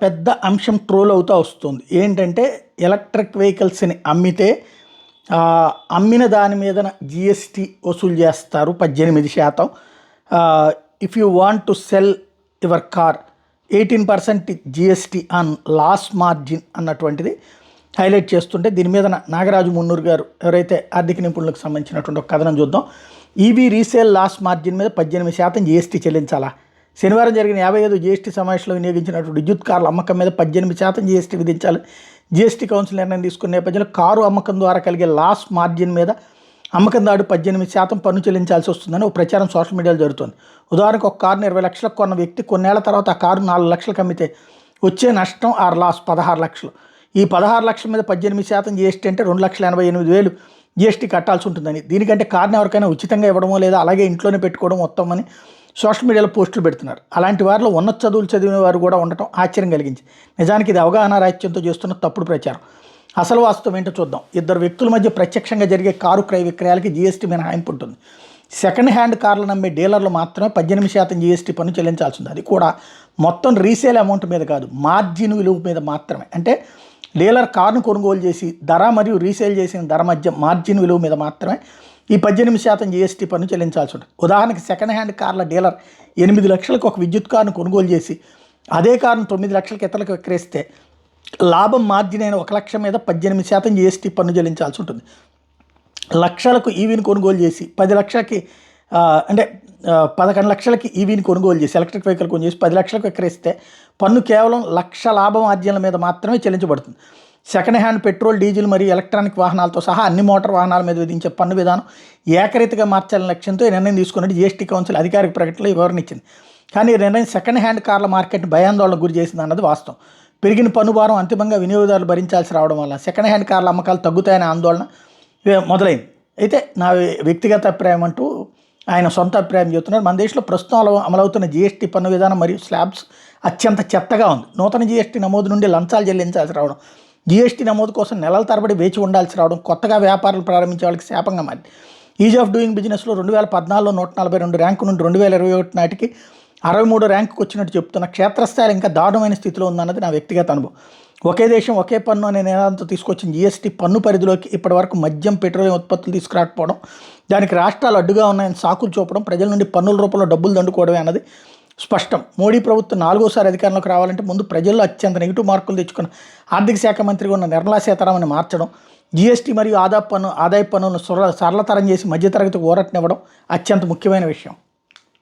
పెద్ద అంశం ట్రోల్ అవుతూ వస్తుంది. ఏంటంటే ఎలక్ట్రిక్ వెహికల్స్ని అమ్మితే అమ్మిన దాని మీద జిఎస్టీ వసూలు చేస్తారు 18%. If you want to sell your car 18% GST on loss margin అన్నటువంటిది హైలైట్ చేస్తుంటే దీని మీద నాగరాజు మున్నూరు గారు ఎవరైతే ఆర్థిక నిపుణులకు సంబంధించినటువంటి ఒక కథనం చూద్దాం. ఈవీ రీసేల్ లాస్ మార్జిన్ మీద 18% జిఎస్టీ చెల్లించాలా? శనివారం జరిగిన 55 జీఎస్టీ సమావేశంలో వినియోగించినటువంటి విద్యుత్ కార్ల అమ్మకం మీద 18% జీఎస్టీ విధించాలి. జీఎస్టీ కౌన్సిల్ నిర్ణయం తీసుకున్న నేపథ్యంలో కారు అమ్మకం ద్వారా కలిగే లాస్ మార్జిన్ మీద అమ్మకందారుడు 18% పన్ను చెల్లించాల్సి వస్తుందని ఒక ప్రచారం సోషల్ మీడియాలో జరుగుతుంది. ఉదాహరణకు ఒక కారుని 20 లక్షలకు కొన్న వ్యక్తి కొన్నేళ్ల తర్వాత ఆ కారు 4 లక్షలకు అమ్మితే వచ్చే నష్టం ఆర్ లాస్ 16 లక్షలు. ఈ 16 లక్షల మీద 18% జీఎస్టీ అంటే 2,88,000 జీఎస్టీ కట్టాల్సి ఉంటుందని, దీనికంటే కారుని ఎవరికైనా ఉచితంగా ఇవ్వడమో లేదా అలాగే ఇంట్లోనే పెట్టుకోవడం మొత్తం అని సోషల్ మీడియాలో పోస్టులు పెడుతున్నారు. అలాంటి వారిలో ఉన్నత చదువులు చదివిన వారు కూడా ఉండటం ఆశ్చర్యం కలిగించింది. నిజానికి ఇది అవగాహన రాహిత్యంతో చేస్తున్న తప్పుడు ప్రచారం. అసలు వాస్తవం ఏంటో చూద్దాం. ఇద్దరు వ్యక్తుల మధ్య ప్రత్యక్షంగా జరిగే కారు క్రయ విక్రయాలకి జీఎస్టీ మినహాయింపు ఉంటుంది. సెకండ్ హ్యాండ్ కార్లను అమ్మే డీలర్లు మాత్రమే 18% జీఎస్టీ పన్ను చెల్లించాల్సి ఉంది. అది కూడా మొత్తం రీసేల్ అమౌంట్ మీద కాదు, మార్జిన్ విలువ మీద మాత్రమే. అంటే డీలర్ కారును కొనుగోలు చేసి ధర మరియు రీసేల్ చేసిన ధర మధ్య మార్జిన్ విలువ మీద మాత్రమే ఈ 18% జీఎస్టీ పన్ను చెల్లించాల్సి ఉంటుంది. ఉదాహరణకి సెకండ్ హ్యాండ్ కార్ల డీలర్ 8 లక్షలకు ఒక విద్యుత్ కారును కొనుగోలు చేసి అదే కారును 9 లక్షలకు ఇతరులకు విక్రయిస్తే లాభం మార్జిన్ అయిన 1 లక్ష మీద 18% జీఎస్టీ పన్ను చెల్లించాల్సి ఉంటుంది. లక్షలకు ఈవీని కొనుగోలు చేసి 10 లక్షలకి 11 లక్షలకి ఈవీని కొనుగోలు చేసి ఎలక్ట్రిక్ వెహికల్ కొనుగోలు చేసి 10 లక్షలకు విక్రయిస్తే పన్ను కేవలం 1 లక్ష లాభ మార్జిన్ల మీద మాత్రమే చెల్లించబడుతుంది. సెకండ్ హ్యాండ్ పెట్రోల్, డీజిల్ మరియు ఎలక్ట్రానిక్ వాహనాలతో సహా అన్ని మోటార్ వాహనాల మీద విధించే పన్ను విధానం ఏకరీతిగా మార్చాలనే లక్ష్యంతో ఈ నిర్ణయం తీసుకున్నట్టు జీఎస్టీ కౌన్సిల్ అధికారిక ప్రకటనలో వివరణ ఇచ్చింది. కానీ ఈ నిర్ణయం సెకండ్ హ్యాండ్ కార్ల మార్కెట్ని భయాందోళనకు గురి చేసింది అన్నది వాస్తవం. పెరిగిన పన్ను భారం అంతిమంగా వినియోగదారులు భరించాల్సి రావడం వల్ల సెకండ్ హ్యాండ్ కార్ల అమ్మకాలు తగ్గుతాయనే ఆందోళన మొదలైంది. అయితే నా వ్యక్తిగత అభిప్రాయం అంటూ ఆయన సొంత అభిప్రాయం చెబుతున్నారు. మన దేశంలో ప్రస్తుతం అమలవుతున్న జీఎస్టీ పన్ను విధానం మరియు స్లాబ్స్ అత్యంత చెత్తగా ఉంది. నూతన జీఎస్టీ నమోదు నుండి లంచాలు చెల్లించాల్సి రావడం, జీఎస్టీ నమోదు కోసం నెలల తరబడి వేచి ఉండాల్సి రావడం కొత్తగా వ్యాపారాలు ప్రారంభించే వాళ్ళకి శాపంగా మారింది. ఈజ్ ఆఫ్ డూయింగ్ బిజినెస్లో 2014లో 142 ర్యాంకు నుండి 2021 నాటికి 63 ర్యాంకుకు వచ్చినట్టు చెప్తున్న క్షేత్రస్థాయిలో ఇంకా దారుణమైన స్థితిలో ఉందన్నది నా వ్యక్తిగత అనుభవం. ఒకే దేశం ఒకే పన్ను అనే నినాదంతో తీసుకొచ్చిన జీఎస్టీ పన్ను పరిధిలోకి ఇప్పటివరకు మద్యం, పెట్రోలియం ఉత్పత్తులు తీసుకురాకపోవడం, దానికి రాష్ట్రాలు అడ్డుగా ఉన్నాయని సాకులు చూపడం, ప్రజల నుండి పన్నుల రూపంలో డబ్బులు దండుకోవడమే అన్నది స్పష్టం. మోడీ ప్రభుత్వం 4వసారి అధికారంలోకి రావాలంటే ముందు ప్రజల్లో అత్యంత నెగిటివ్ మార్కులు తెచ్చుకున్న ఆర్థిక శాఖ మంత్రిగా ఉన్న నిర్మలా సీతారామన్ని మార్చడం, జీఎస్టీ మరియు ఆదాయ పన్నులను సరళతరం చేసి మధ్యతరగతికి ఊరటనివ్వడం అత్యంత ముఖ్యమైన విషయం.